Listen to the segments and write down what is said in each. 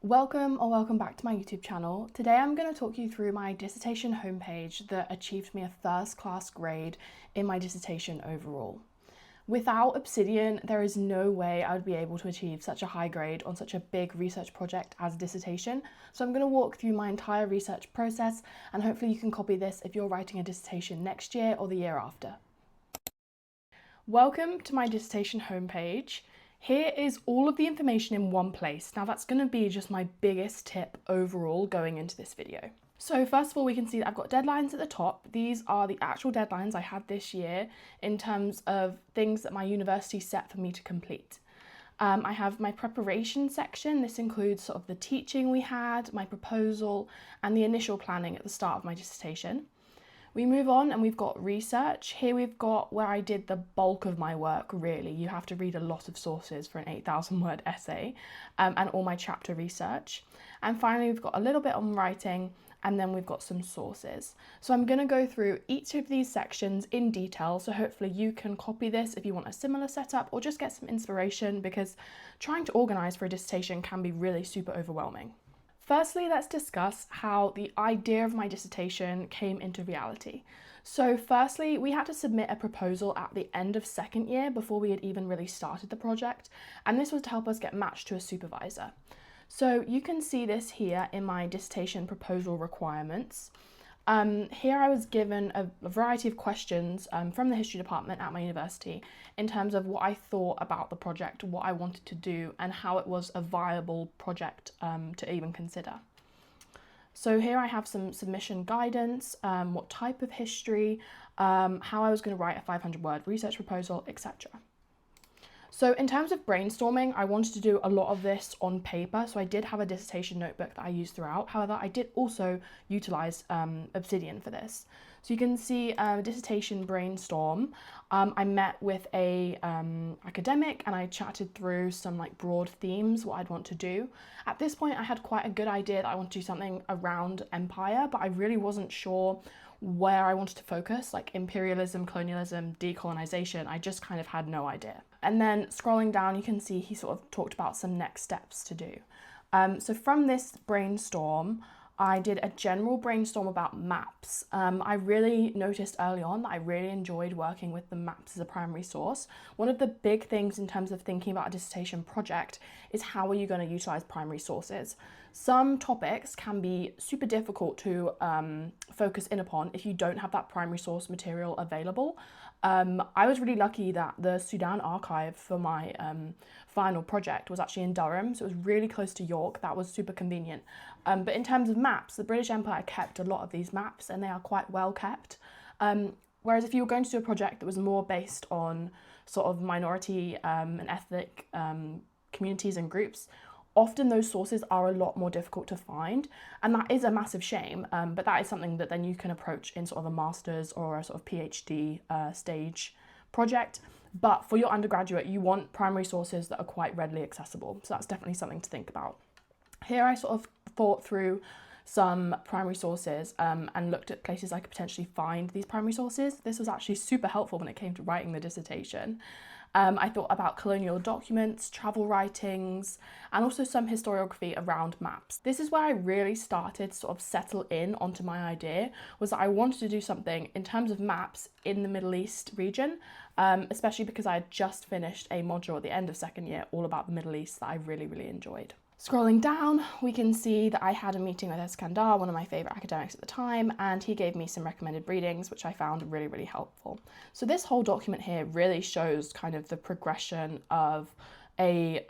Welcome back to my YouTube channel. Today I'm going to talk you through my dissertation homepage that achieved me a first class grade in my dissertation overall. Without Obsidian, there is no way I would be able to achieve such a high grade on such a big research project as a dissertation. So I'm going to walk through my entire research process, and hopefully you can copy this if you're writing a dissertation next year or the year after. Welcome to my dissertation homepage. Here is all of the information in one place. Now that's going to be just my biggest tip overall going into this video. So first of all, we can see that I've got deadlines at the top. These are the actual deadlines I had this year in terms of things that my university set for me to complete. I have my preparation section. This includes sort of the teaching we had, my proposal, and the initial planning at the start of my dissertation. We move on and we've got research. Here we've got where I did the bulk of my work, really. You have to read a lot of sources for an 8,000 word essay, and all my chapter research. And finally, we've got a little bit on writing, and then we've got some sources. So I'm going to go through each of these sections in detail, so hopefully you can copy this if you want a similar setup or just get some inspiration, because trying to organise for a dissertation can be really super overwhelming. Firstly, let's discuss how the idea of my dissertation came into reality. So firstly, we had to submit a proposal at the end of second year before we had even really started the project, and this was to help us get matched to a supervisor. So you can see this here in my dissertation proposal requirements. Here I was given a variety of questions from the history department at my university in terms of what I thought about the project, what I wanted to do, and how it was a viable project to even consider. So here I have some submission guidance, what type of history, how I was going to write a 500-word research proposal, etc. So in terms of brainstorming, I wanted to do a lot of this on paper, so I did have a dissertation notebook that I used throughout. However, I did also utilise Obsidian for this. So you can see dissertation brainstorm. I met with a academic and I chatted through some broad themes, what I'd want to do. At this point, I had quite a good idea that I want to do something around empire, but I really wasn't sure where I wanted to focus, like imperialism, colonialism, decolonization. I just kind of had no idea. And then scrolling down, you can see he sort of talked about some next steps to do. So from this brainstorm, I did a general brainstorm about maps. I really noticed early on that I really enjoyed working with the maps as a primary source. One of the big things in terms of thinking about a dissertation project is how are you going to utilize primary sources. Some topics can be super difficult to focus in upon if you don't have that primary source material available. I was really lucky that the Sudan archive for my final project was actually in Durham, so it was really close to York. That was super convenient. But in terms of maps, the British Empire kept a lot of these maps and they are quite well kept. Whereas if you were going to do a project that was more based on sort of minority and ethnic communities and groups, often those sources are a lot more difficult to find, and that is a massive shame, but that is something that then you can approach in sort of a master's or a sort of PhD stage project. But for your undergraduate, you want primary sources that are quite readily accessible, so that's definitely something to think about. Here I sort of thought through some primary sources and looked at places I could potentially find these primary sources. This was actually super helpful when it came to writing the dissertation. I thought about colonial documents, travel writings, and also some historiography around maps. This is where I really started to sort of settle in onto my idea, was that I wanted to do something in terms of maps in the Middle East region, especially because I had just finished a module at the end of second year all about the Middle East that I really, really enjoyed. Scrolling down, we can see that I had a meeting with Iskandar, one of my favourite academics at the time, and he gave me some recommended readings, which I found really, really helpful. So this whole document here really shows kind of the progression of a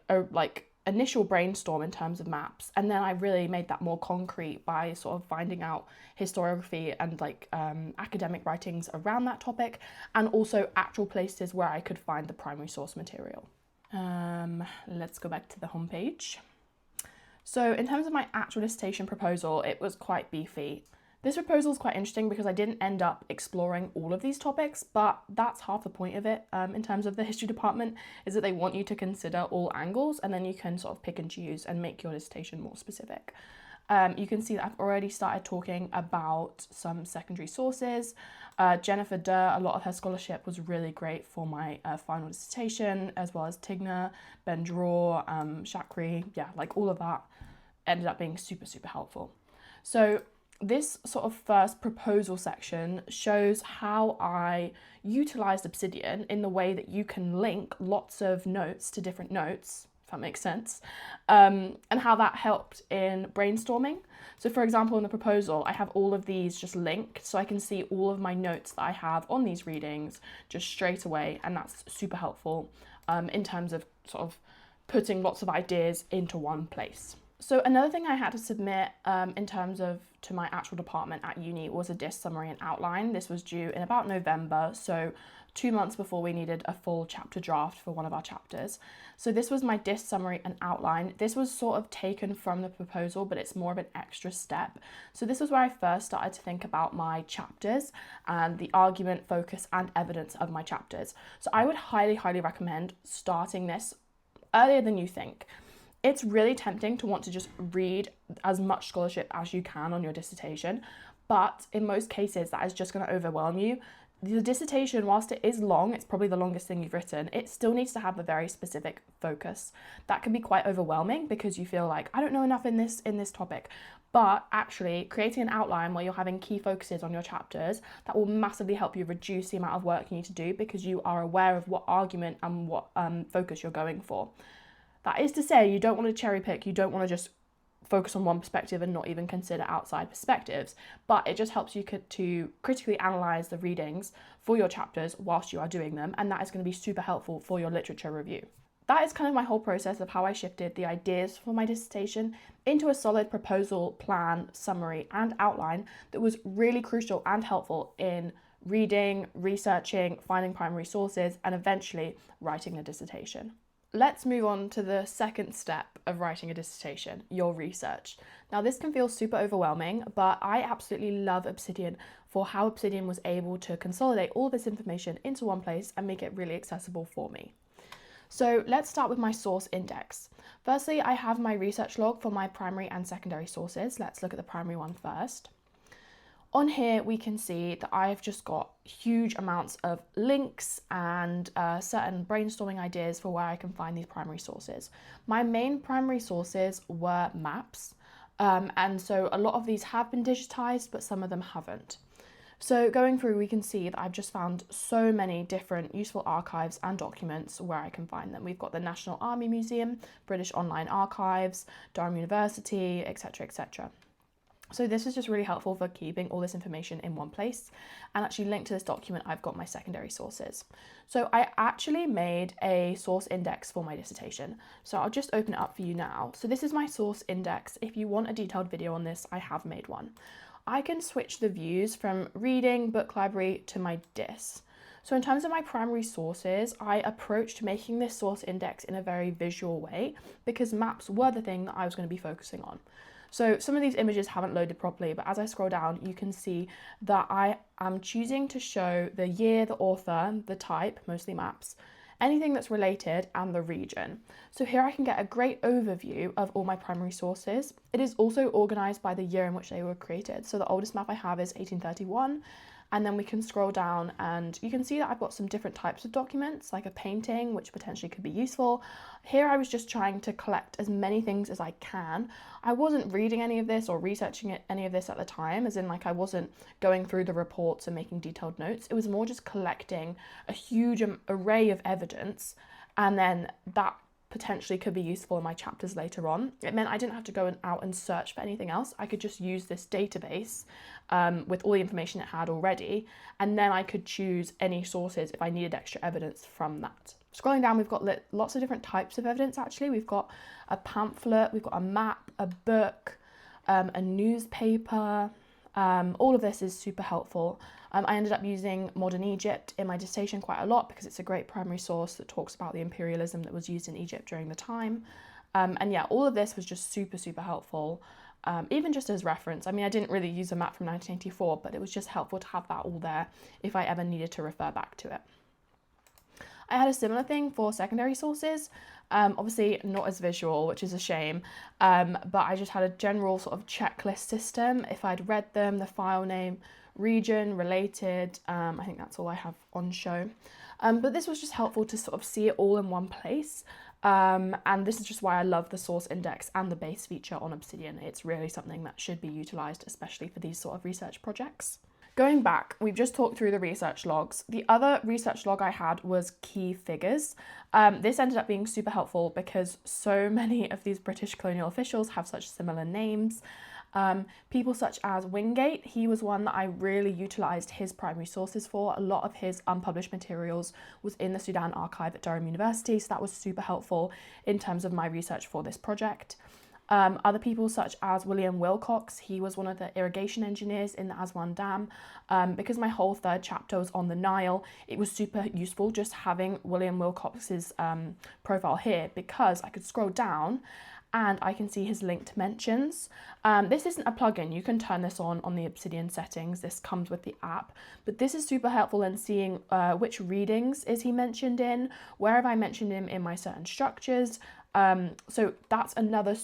initial brainstorm in terms of maps, and then I really made that more concrete by sort of finding out historiography and academic writings around that topic, and also actual places where I could find the primary source material. Let's go back to the homepage. So in terms of my actual dissertation proposal, it was quite beefy. This proposal is quite interesting because I didn't end up exploring all of these topics, but that's half the point of it in terms of the history department, is that they want you to consider all angles, and then you can sort of pick and choose and make your dissertation more specific. You can see that I've already started talking about some secondary sources. Jennifer Durr, a lot of her scholarship was really great for my final dissertation, as well as Tigner, Ben Draw, Shakri, yeah, all of that. ended up being super, super helpful. So this sort of first proposal section shows how I utilized Obsidian in the way that you can link lots of notes to different notes, if that makes sense, and how that helped in brainstorming. So for example, in the proposal, I have all of these just linked, so I can see all of my notes that I have on these readings just straight away, and that's super helpful in terms of sort of putting lots of ideas into one place. So another thing I had to submit in terms of to my actual department at uni was a diss summary and outline. This was due in about November, so 2 months before we needed a full chapter draft for one of our chapters. So this was my diss summary and outline. This was sort of taken from the proposal, but it's more of an extra step. So this was where I first started to think about my chapters and the argument, focus, and evidence of my chapters. So I would highly, highly recommend starting this earlier than you think. It's really tempting to want to just read as much scholarship as you can on your dissertation, but in most cases that is just going to overwhelm you. The dissertation, whilst it is long, it's probably the longest thing you've written, it still needs to have a very specific focus. That can be quite overwhelming because you feel like, I don't know enough in this topic. But actually creating an outline where you're having key focuses on your chapters, that will massively help you reduce the amount of work you need to do because you are aware of what argument and what focus you're going for. That is to say, you don't want to cherry pick, you don't want to just focus on one perspective and not even consider outside perspectives, but it just helps you to critically analyse the readings for your chapters whilst you are doing them, and that is going to be super helpful for your literature review. That is kind of my whole process of how I shifted the ideas for my dissertation into a solid proposal, plan, summary, and outline that was really crucial and helpful in reading, researching, finding primary sources, and eventually writing a dissertation. Let's move on to the second step of writing a dissertation, your research. Now this can feel super overwhelming, but I absolutely love Obsidian for how Obsidian was able to consolidate all this information into one place and make it really accessible for me. So let's start with my source index. Firstly, I have my research log for my primary and secondary sources. Let's look at the primary one first. On here, we can see that I've just got huge amounts of links and certain brainstorming ideas for where I can find these primary sources. My main primary sources were maps, and so a lot of these have been digitized, but some of them haven't. So going through, we can see that I've just found so many different useful archives and documents where I can find them. We've got the National Army Museum, British Online Archives, Durham University, etc., etc. So this is just really helpful for keeping all this information in one place, and actually linked to this document I've got my secondary sources. So I actually made a source index for my dissertation. So I'll just open it up for you now. So this is my source index. If you want a detailed video on this, I have made one. I can switch the views from reading, book library to my dis. So in terms of my primary sources, I approached making this source index in a very visual way because maps were the thing that I was going to be focusing on. So some of these images haven't loaded properly, but as I scroll down, you can see that I am choosing to show the year, the author, the type, mostly maps, anything that's related, and the region. So here I can get a great overview of all my primary sources. It is also organised by the year in which they were created. So the oldest map I have is 1831. And then we can scroll down and you can see that I've got some different types of documents, like a painting, which potentially could be useful. Here I was just trying to collect as many things as I can. I wasn't reading any of this or researching any of this at the time, as in like I wasn't going through the reports and making detailed notes. It was more just collecting a huge array of evidence, and then that potentially could be useful in my chapters later on. It meant I didn't have to go out and search for anything else. I could just use this database with all the information it had already, and then I could choose any sources if I needed extra evidence from that. Scrolling down, we've got lots of different types of evidence actually. We've got a pamphlet, we've got a map, a book, a newspaper. All of this is super helpful. I ended up using modern Egypt in my dissertation quite a lot because it's a great primary source that talks about the imperialism that was used in Egypt during the time. And yeah, all of this was just super, super helpful, even just as reference. I mean, I didn't really use a map from 1984, but it was just helpful to have that all there if I ever needed to refer back to it. I had a similar thing for secondary sources, obviously not as visual, which is a shame, but I just had a general sort of checklist system. If I'd read them, the file name, region, related, I think that's all I have on show. But this was just helpful to sort of see it all in one place. And this is just why I love the source index and the base feature on Obsidian. It's really something that should be utilised, especially for these sort of research projects. Going back, we've just talked through the research logs. The other research log I had was key figures. This ended up being super helpful because so many of these British colonial officials have such similar names. People such as Wingate, he was one that I really utilised his primary sources for. A lot of his unpublished materials was in the Sudan archive at Durham University, so that was super helpful in terms of my research for this project. Other people such as William Wilcox, he was one of the irrigation engineers in the Aswan Dam. Because my whole third chapter was on the Nile, it was super useful just having William Wilcox's profile here, because I could scroll down and I can see his linked mentions. This isn't a plugin, you can turn this on the Obsidian settings, this comes with the app, but this is super helpful in seeing which readings is he mentioned in, where have I mentioned him in my certain structures. So that's another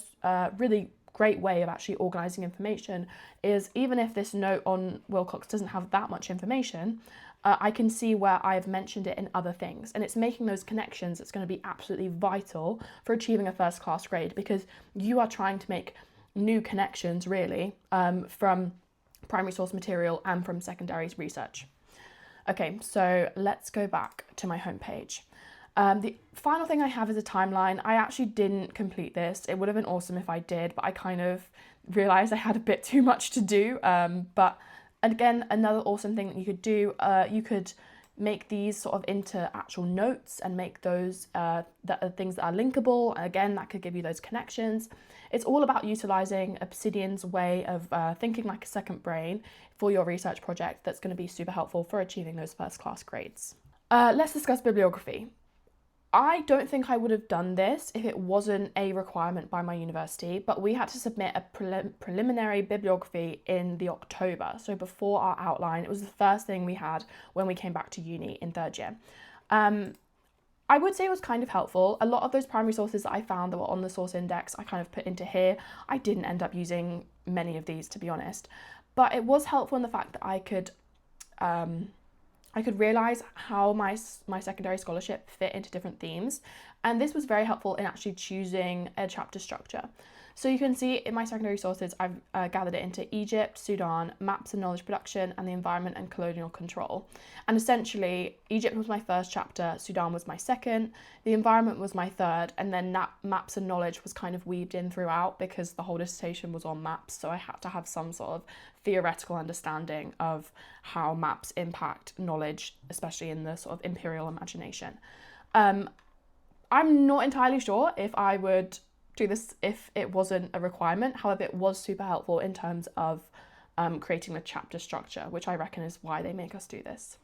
really great way of actually organising information, is even if this note on Wilcox doesn't have that much information, I can see where I've mentioned it in other things, and it's making those connections that's going to be absolutely vital for achieving a first class grade, because you are trying to make new connections really from primary source material and from secondary research. Okay, so let's go back to my homepage. The final thing I have is a timeline. I actually didn't complete this. It would have been awesome if I did, but I kind of realised I had a bit too much to do. But again, another awesome thing that you could do, you could make these sort of into actual notes and make those that are things that are linkable. And again, that could give you those connections. It's all about utilising Obsidian's way of thinking like a second brain for your research project. That's going to be super helpful for achieving those first class grades. Let's discuss bibliography. I don't think I would have done this if it wasn't a requirement by my university, but we had to submit a preliminary bibliography in the October, so before our outline. It was the first thing we had when we came back to uni in third year. I would say it was kind of helpful. A lot of those primary sources that I found that were on the source index, I kind of put into here. I didn't end up using many of these, to be honest, but it was helpful in the fact that I could realise how my secondary scholarship fit into different themes, and this was very helpful in actually choosing a chapter structure. So you can see in my secondary sources, I've gathered it into Egypt, Sudan, maps and knowledge production, and the environment and colonial control. And essentially, Egypt was my first chapter, Sudan was my second, the environment was my third, and then maps and knowledge was kind of weaved in throughout because the whole dissertation was on maps, so I had to have some sort of theoretical understanding of how maps impact knowledge, especially in the sort of imperial imagination. I'm not entirely sure if I would do this if it wasn't a requirement. However, it was super helpful in terms of creating the chapter structure, which I reckon is why they make us do this.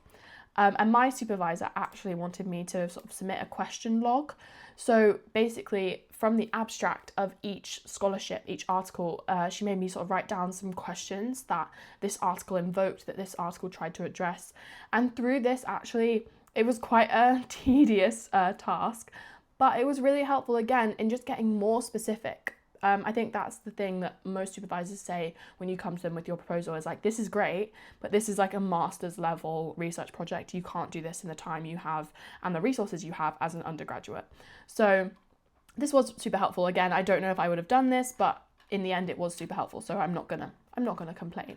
And my supervisor actually wanted me to sort of submit a question log. So basically, from the abstract of each scholarship, each article, she made me sort of write down some questions that this article invoked, that this article tried to address. And through this, actually, it was quite a tedious task, but it was really helpful, again, in just getting more specific. I think that's the thing that most supervisors say when you come to them with your proposal, is like, this is great, but this is like a master's level research project. You can't do this in the time you have and the resources you have as an undergraduate. So this was super helpful. Again, I don't know if I would have done this, but in the end it was super helpful, so I'm not gonna complain.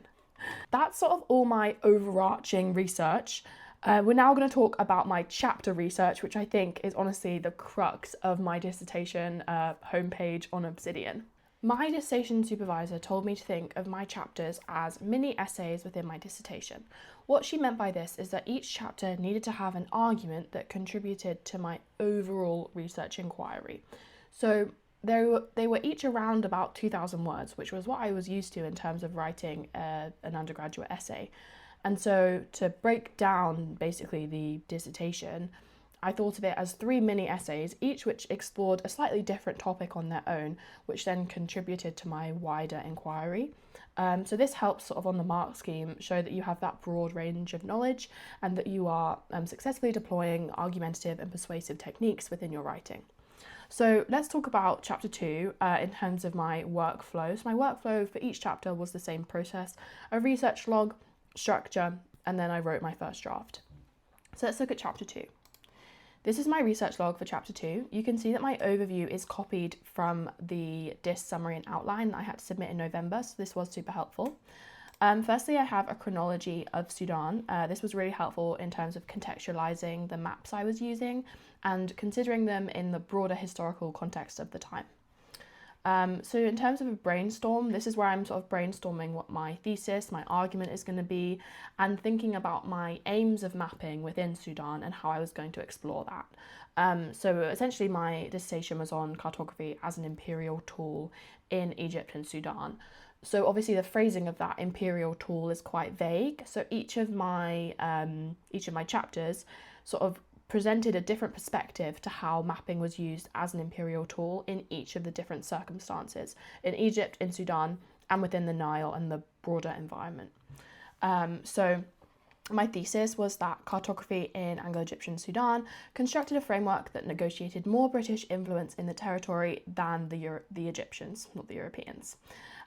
That's sort of all my overarching research. We're now going to talk about my chapter research, which I think is honestly the crux of my dissertation homepage on Obsidian. My dissertation supervisor told me to think of my chapters as mini essays within my dissertation. What she meant by this is that each chapter needed to have an argument that contributed to my overall research inquiry. So they were each around about 2,000 words, which was what I was used to in terms of writing an undergraduate essay. And so to break down basically the dissertation, I thought of it as 3 mini essays, each which explored a slightly different topic on their own, which then contributed to my wider inquiry. So this helps sort of on the mark scheme show that you have that broad range of knowledge and that you are successfully deploying argumentative and persuasive techniques within your writing. So let's talk about chapter 2 in terms of my workflow. So my workflow for each chapter was the same process: a research log, structure, and then I wrote my first draft. So let's look at chapter 2. This is my research log for chapter 2. You can see that my overview is copied from the DIS summary and outline that I had to submit in November, so this was super helpful. Firstly, I have a chronology of Sudan. This was really helpful in terms of contextualizing the maps I was using and considering them in the broader historical context of the time. So in terms of a brainstorm, this is where I'm sort of brainstorming what my thesis, my argument is going to be, and thinking about my aims of mapping within Sudan and how I was going to explore that. So essentially my dissertation was on cartography as an imperial tool in Egypt and Sudan. So obviously the phrasing of that imperial tool is quite vague. So each of my chapters sort of presented a different perspective to how mapping was used as an imperial tool in each of the different circumstances in Egypt, in Sudan, and within the Nile and the broader environment. So my thesis was that cartography in Anglo-Egyptian Sudan constructed a framework that negotiated more British influence in the territory than the Egyptians, not the Europeans.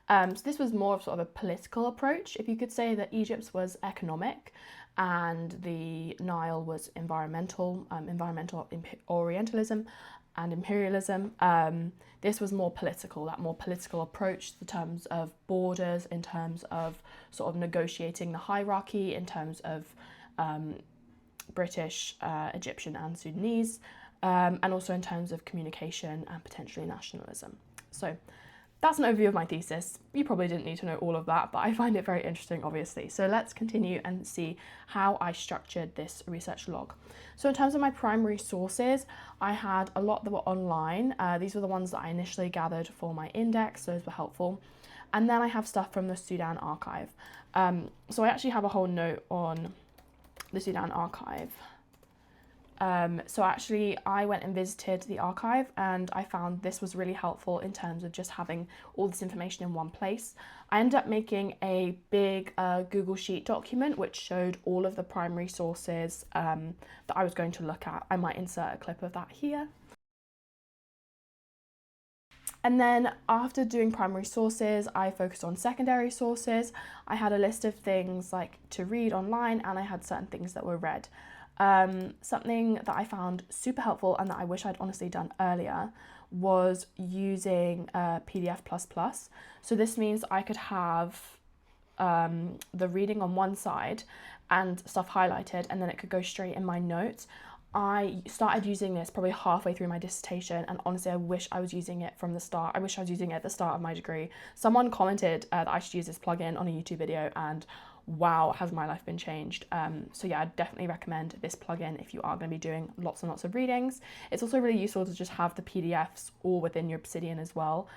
So this was more of sort of a political approach. If you could say that Egypt's was economic and the Nile was environmental Orientalism and imperialism, this was more political, that more political approach in terms of borders, in terms of sort of negotiating the hierarchy, in terms of British, Egyptian and Sudanese, and also in terms of communication and potentially nationalism. So that's an overview of my thesis. You probably didn't need to know all of that, but I find it very interesting, obviously. So let's continue and see how I structured this research log. So in terms of my primary sources, I had a lot that were online. These were the ones that I initially gathered for my index. Those were helpful. And then I have stuff from the Sudan archive. So I actually have a whole note on the Sudan archive. So actually I went and visited the archive and I found this was really helpful in terms of just having all this information in one place. I ended up making a big Google Sheet document which showed all of the primary sources that I was going to look at. I might insert a clip of that here. And then after doing primary sources, I focused on secondary sources. I had a list of things like to read online and I had certain things that were read. Something that I found super helpful and that I wish I'd honestly done earlier was using PDF++. So this means I could have the reading on one side and stuff highlighted, and then it could go straight in my notes. I started using this probably halfway through my dissertation, and honestly I wish I was using it from the start. I wish I was using it at the start of my degree. Someone commented that I should use this plugin on a YouTube video, and wow, has my life been changed. So yeah, I'd definitely recommend this plugin if you are going to be doing lots and lots of readings. It's also really useful to just have the PDFs all within your Obsidian as well,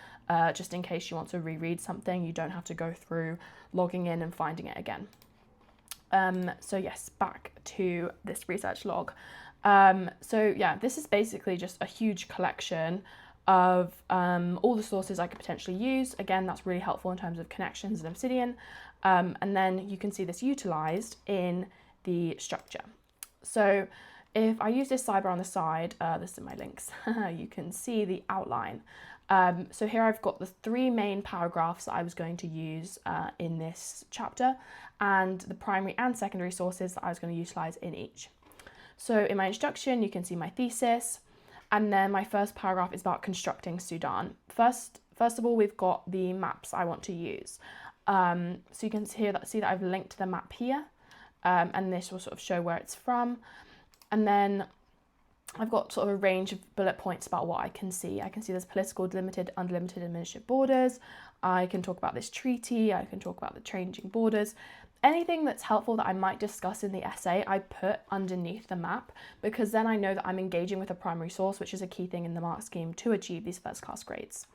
just in case you want to reread something, you don't have to go through logging in and finding it again. So yes, back to this research log. So yeah, this is basically just a huge collection of all the sources I could potentially use. Again, that's really helpful in terms of connections and Obsidian. And then you can see this utilized in the structure. So if I use this sidebar on the side, this is my links, you can see the outline. So here I've got the 3 main paragraphs that I was going to use in this chapter, and the primary and secondary sources that I was going to utilize in each. So in my introduction, you can see my thesis, and then my first paragraph is about constructing Sudan. First of all, we've got the maps I want to use. So you can see that I've linked the map here, and this will sort of show where it's from. And then I've got sort of a range of bullet points about what I can see. I can see there's political, limited, unlimited administrative borders. I can talk about this treaty. I can talk about the changing borders. Anything that's helpful that I might discuss in the essay, I put underneath the map, because then I know that I'm engaging with a primary source, which is a key thing in the mark scheme to achieve these first class grades.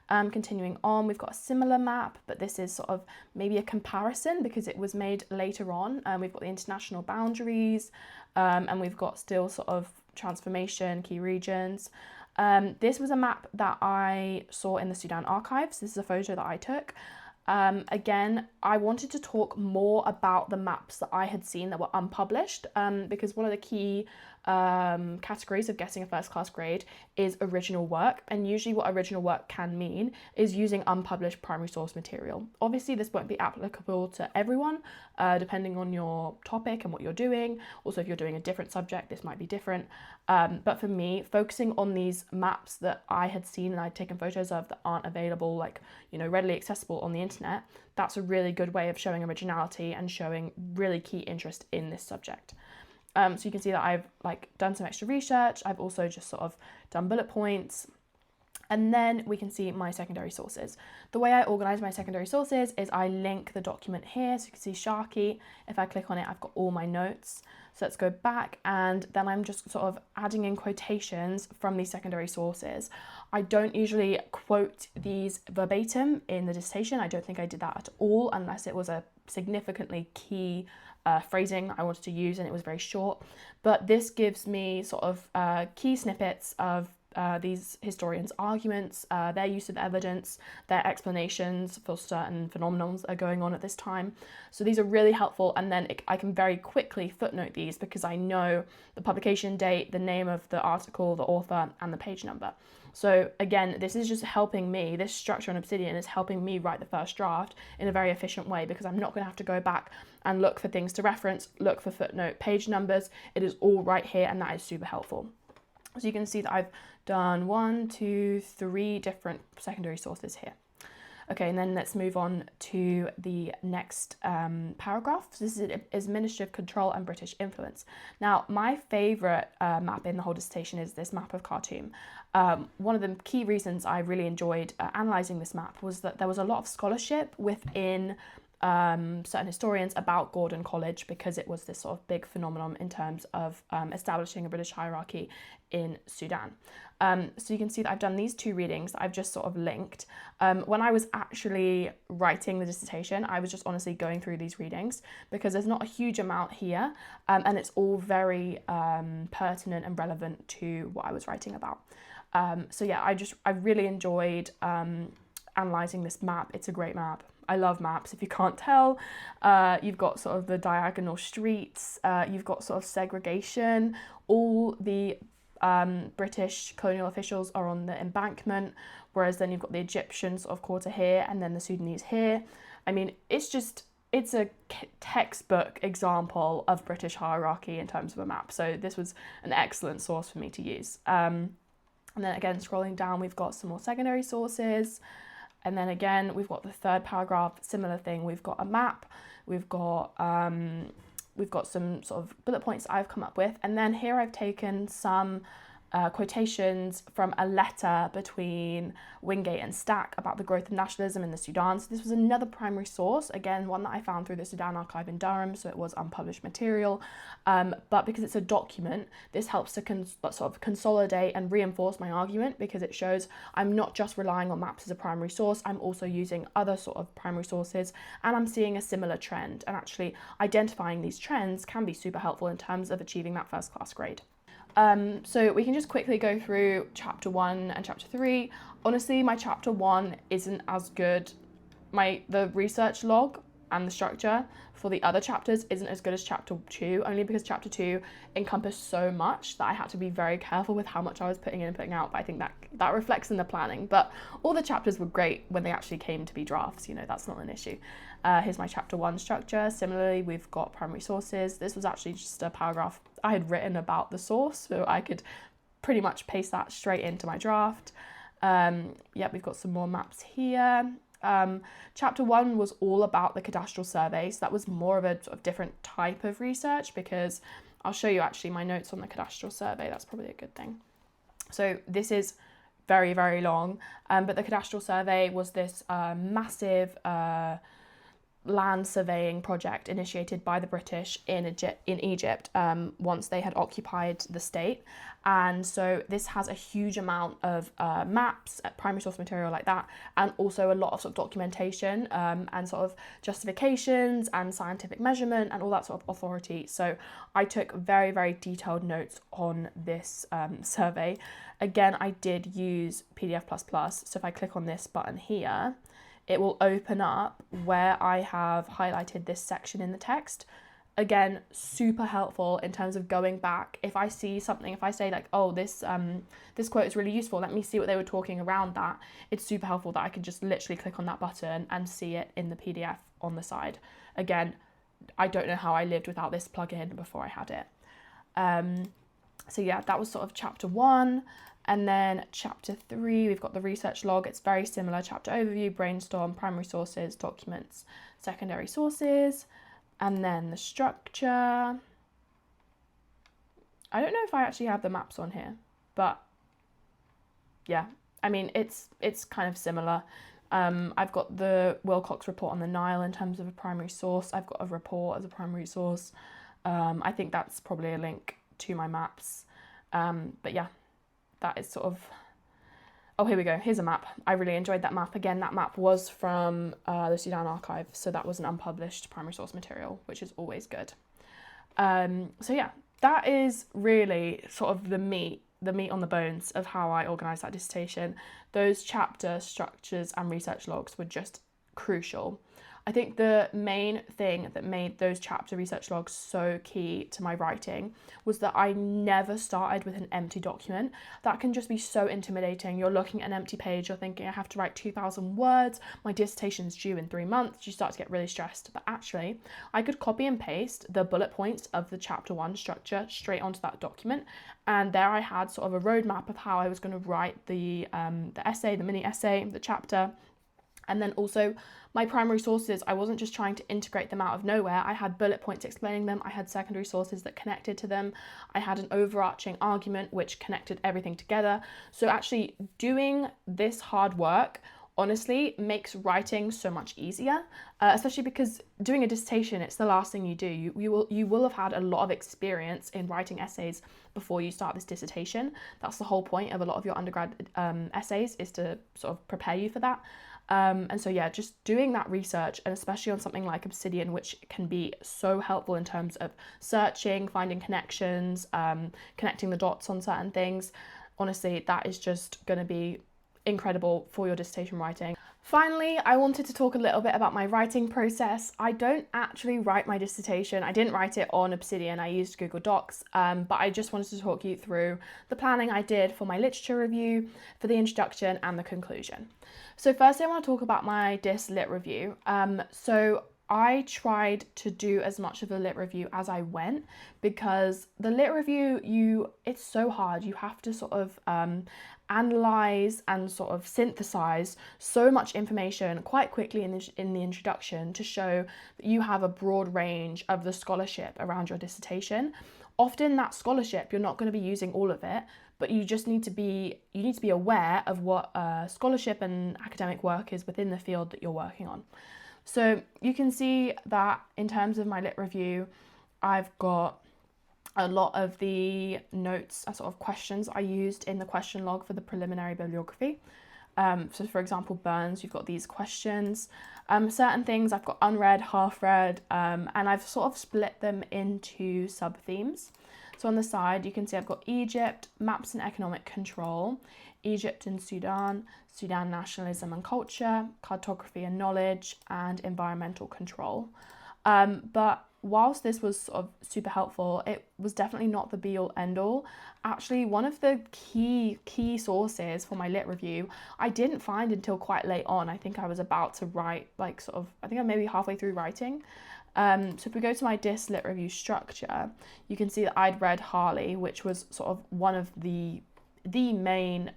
Continuing on, we've got a similar map, but this is sort of maybe a comparison because it was made later on. We've got the international boundaries, and we've got still sort of transformation, key regions. This was a map that I saw in the Sudan archives. This is a photo that I took. Again, I wanted to talk more about the maps that I had seen that were unpublished, because one of the key categories of getting a first class grade is original work, and usually what original work can mean is using unpublished primary source material. Obviously this won't be applicable to everyone, depending on your topic and what you're doing. Also, if you're doing a different subject, this might be different, but for me, focusing on these maps that I had seen and I'd taken photos of that aren't available, like, you know, readily accessible on the internet, that's a really good way of showing originality and showing really key interest in this subject. So you can see that I've done some extra research. I've also just sort of done bullet points. And then we can see my secondary sources. The way I organize my secondary sources is I link the document here. So you can see Sharky. If I click on it, I've got all my notes. So let's go back, and then I'm just sort of adding in quotations from these secondary sources. I don't usually quote these verbatim in the dissertation. I don't think I did that at all, unless it was a significantly key phrasing I wanted to use and it was very short. But this gives me sort of key snippets of these historians' arguments, their use of evidence, their explanations for certain phenomena that are going on at this time. So these are really helpful, and then I can very quickly footnote these because I know the publication date, the name of the article, the author, and the page number. So again, this is just helping me, this structure on Obsidian is helping me write the first draft in a very efficient way, because I'm not going to have to go back and look for things to reference, look for footnote page numbers. It is all right here, and that is super helpful. So you can see that I've done 1, 2, 3 different secondary sources here. Okay, and then let's move on to the next paragraph. So this is administrative control and British influence. Now, my favourite map in the whole dissertation is this map of Khartoum. One of the key reasons I really enjoyed analysing this map was that there was a lot of scholarship within certain historians about Gordon College, because it was this sort of big phenomenon in terms of establishing a British hierarchy in Sudan. So you can see that I've done these 2 readings that I've just sort of linked. When I was actually writing the dissertation, I was just honestly going through these readings because there's not a huge amount here, and it's all very pertinent and relevant to what I was writing about. So yeah, I really enjoyed analysing this map. It's a great map. I love maps, if you can't tell. You've got sort of the diagonal streets, you've got sort of segregation, all the British colonial officials are on the embankment, whereas then you've got the Egyptian sort of quarter here and then the Sudanese here. I mean, it's a textbook example of British hierarchy in terms of a map. So this was an excellent source for me to use. And then again, scrolling down, we've got some more secondary sources. And then again, we've got the third paragraph, similar thing. We've got a map, we've got some sort of bullet points I've come up with. And then here I've taken some quotations from a letter between Wingate and Stack about the growth of nationalism in the Sudan. So this was another primary source, again, one that I found through the Sudan archive in Durham, so it was unpublished material. But because it's a document, this helps to sort of consolidate and reinforce my argument, because it shows I'm not just relying on maps as a primary source, I'm also using other sort of primary sources, and I'm seeing a similar trend. And actually identifying these trends can be super helpful in terms of achieving that first class grade. So we can just quickly go through chapter 1 and chapter 3. Honestly, my chapter 1 isn't as good. The research log and the structure for the other chapters isn't as good as chapter 2, only because chapter 2 encompassed so much that I had to be very careful with how much I was putting in and putting out. But I think that reflects in the planning. But all the chapters were great when they actually came to be drafts, you know, that's not an issue. Here's my chapter 1 structure. Similarly, we've got primary sources. This was actually just a paragraph I had written about the source, so I could pretty much paste that straight into my draft. We've got some more maps here. Chapter 1 was all about the cadastral survey, so that was more of a sort of different type of research, because I'll show you actually my notes on the cadastral survey. That's probably a good thing. So this is very, very long, but the cadastral survey was this massive land surveying project initiated by the British in Egypt once they had occupied the state. And so this has a huge amount of maps, primary source material like that, and also a lot of sort of documentation and sort of justifications and scientific measurement and all that sort of authority. So I took very, very detailed notes on this survey. Again, I did use PDF++, so if I click on this button here, it will open up where I have highlighted this section in the text. again, super helpful in terms of going back. If I see something, if I say like, oh, this quote is really useful, let me see what they were talking around that, it's super helpful that I can just literally click on that button and see it in the PDF on the side. Again, I don't know how I lived without this plugin before I had it. So yeah, that was sort of chapter 1. And then chapter 3, we've got the research log. It's very similar. Chapter overview, brainstorm, primary sources, documents, secondary sources, and then the structure. I don't know if I actually have the maps on here, but yeah, I mean, it's kind of similar. I've got the Wilcox report on the Nile in terms of a primary source. I've got a report as a primary source. I think that's probably a link to my maps. But yeah, that is sort of, oh, here we go. Here's a map. I really enjoyed that map. Again, that map was from the Sudan archive. So that was an unpublished primary source material, which is always good. So yeah, that is really sort of the meat on the bones of how I organised that dissertation. Those chapter structures and research logs were just crucial. I think the main thing that made those chapter research logs so key to my writing was that I never started with an empty document. That can just be so intimidating. You're looking at an empty page, you're thinking, I have to write 2,000 words, my dissertation's due in 3 months, you start to get really stressed. But actually, I could copy and paste the bullet points of the chapter 1 structure straight onto that document. And there I had sort of a roadmap of how I was going to write the essay, the mini essay, the chapter. And then also my primary sources, I wasn't just trying to integrate them out of nowhere. I had bullet points explaining them. I had secondary sources that connected to them. I had an overarching argument which connected everything together. So actually doing this hard work honestly makes writing so much easier, especially because doing a dissertation, it's the last thing you do. You will have had a lot of experience in writing essays before you start this dissertation. That's the whole point of a lot of your undergrad essays, is to sort of prepare you for that. And so yeah, just doing that research, and especially on something like Obsidian, which can be so helpful in terms of searching, finding connections, connecting the dots on certain things. Honestly, that is just going to be incredible for your dissertation writing. Finally, I wanted to talk a little bit about my writing process. I don't actually write my dissertation. I didn't write it on Obsidian. I used Google Docs, but I just wanted to talk you through the planning I did for my literature review, for the introduction and the conclusion. So firstly, I want to talk about my Dis Lit review. So I tried to do as much of the lit review as I went, because the lit review, it's so hard. You have to sort of analyze and sort of synthesize so much information quite quickly in the introduction to show that you have a broad range of the scholarship around your dissertation. Often that scholarship, you're not going to be using all of it, but you just need to be aware of what scholarship and academic work is within the field that you're working on. So you can see that in terms of my lit review, I've got a lot of the notes and sort of questions I used in the question log for the preliminary bibliography. So for example, Burns, you've got these questions. Certain things I've got unread, half read, and I've sort of split them into sub-themes. So on the side, you can see I've got Egypt, maps and economic control, Egypt and Sudan, Sudan nationalism and culture, cartography and knowledge, and environmental control. But whilst this was sort of super helpful, it was definitely not the be-all end-all. Actually, one of the key sources for my lit review, I didn't find until quite late on. I think I was about to write, like sort of, I think I'm maybe halfway through writing. So if we go to my Dis Lit review structure, you can see that I'd read Harley, which was sort of one of the main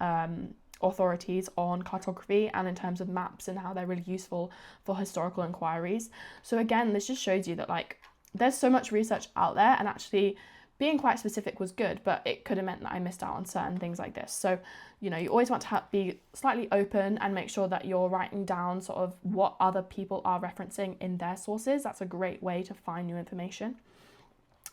authorities on cartography and in terms of maps and how they're really useful for historical inquiries. So again, this just shows you that like there's so much research out there, and actually being quite specific was good, but it could have meant that I missed out on certain things like this. So, you know, you always want to be slightly open and make sure that you're writing down sort of what other people are referencing in their sources. That's a great way to find new information.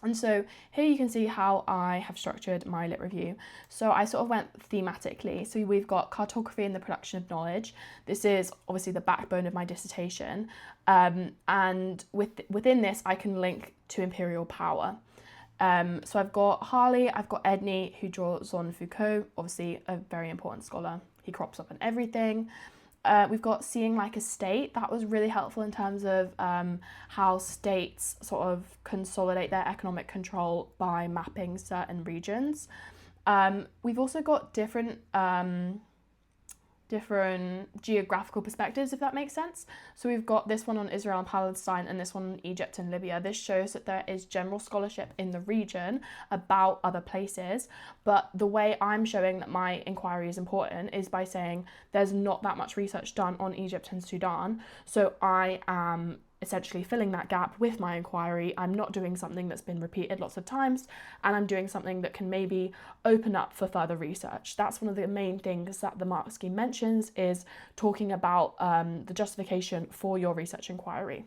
And so here you can see how I have structured my lit review. So I sort of went thematically. So we've got cartography and the production of knowledge. This is obviously the backbone of my dissertation. And within this, I can link to imperial power. So I've got Harley, I've got Edney, who draws on Foucault, obviously a very important scholar. He crops up in everything. we've got seeing like a state. That was really helpful in terms of how states sort of consolidate their economic control by mapping certain regions. We've also got different geographical perspectives, if that makes sense. So we've got this one on Israel and Palestine and this one on Egypt and Libya. This shows that there is general scholarship in the region about other places, but the way I'm showing that my inquiry is important is by saying there's not that much research done on Egypt and Sudan, so I am essentially filling that gap with my inquiry. I'm not doing something that's been repeated lots of times, and I'm doing something that can maybe open up for further research. That's one of the main things that the mark scheme mentions, is talking about the justification for your research inquiry.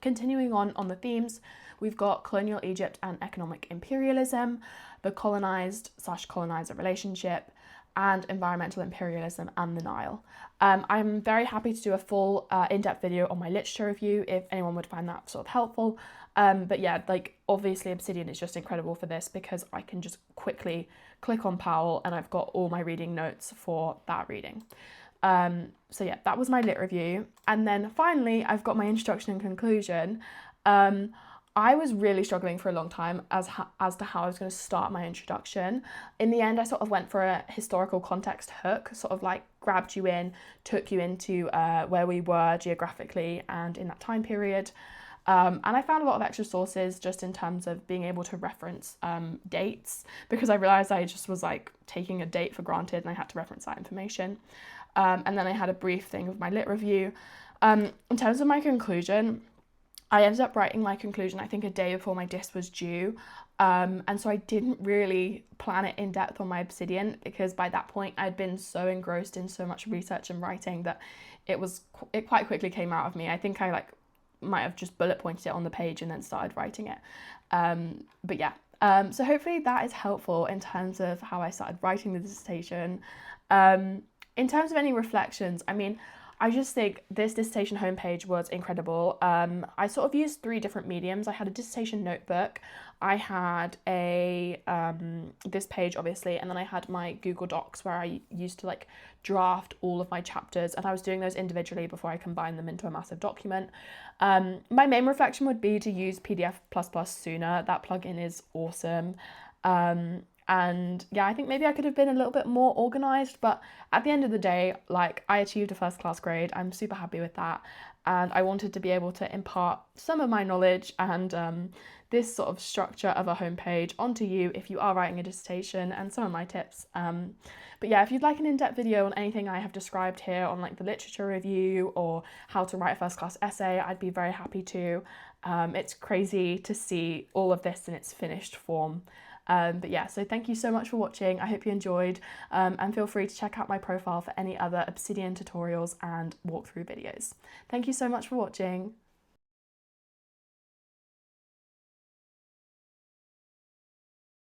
Continuing on the themes, we've got colonial Egypt and economic imperialism, the colonized/colonizer relationship, and environmental imperialism and the Nile. I'm very happy to do a full in-depth video on my literature review if anyone would find that sort of helpful. But yeah, like obviously Obsidian is just incredible for this because I can just quickly click on Powell and I've got all my reading notes for that reading. So yeah, that was my lit review. And then finally, I've got my introduction and conclusion. I was really struggling for a long time as to how I was going to start my introduction. In the end, I sort of went for a historical context hook, sort of like grabbed you in, took you into where we were geographically and in that time period. And I found a lot of extra sources just in terms of being able to reference dates, because I realised I just was like taking a date for granted and I had to reference that information. And then I had a brief thing of my lit review. In terms of my conclusion, I ended up writing my conclusion, I think, a day before my dis was due. And so I didn't really plan it in depth on my Obsidian because by that point I'd been so engrossed in so much research and writing that it quite quickly came out of me. I think I might have just bullet pointed it on the page and then started writing it. But yeah, so hopefully that is helpful in terms of how I started writing the dissertation. In terms of any reflections, I mean, I just think this dissertation homepage was incredible. I sort of used 3 different mediums. I had a dissertation notebook, I had this page obviously, and then I had my Google Docs where I used to like draft all of my chapters, and I was doing those individually before I combined them into a massive document. My main reflection would be to use PDF++ sooner. That plugin is awesome. And yeah, I think maybe I could have been a little bit more organised, but at the end of the day, like I achieved a first class grade. I'm super happy with that. And I wanted to be able to impart some of my knowledge and this sort of structure of a homepage onto you if you are writing a dissertation, and some of my tips. But yeah, if you'd like an in-depth video on anything I have described here on like the literature review or how to write a first class essay, I'd be very happy to. It's crazy to see all of this in its finished form. But yeah, so thank you so much for watching. I hope you enjoyed, and feel free to check out my profile for any other Obsidian tutorials and walkthrough videos. Thank you so much for watching.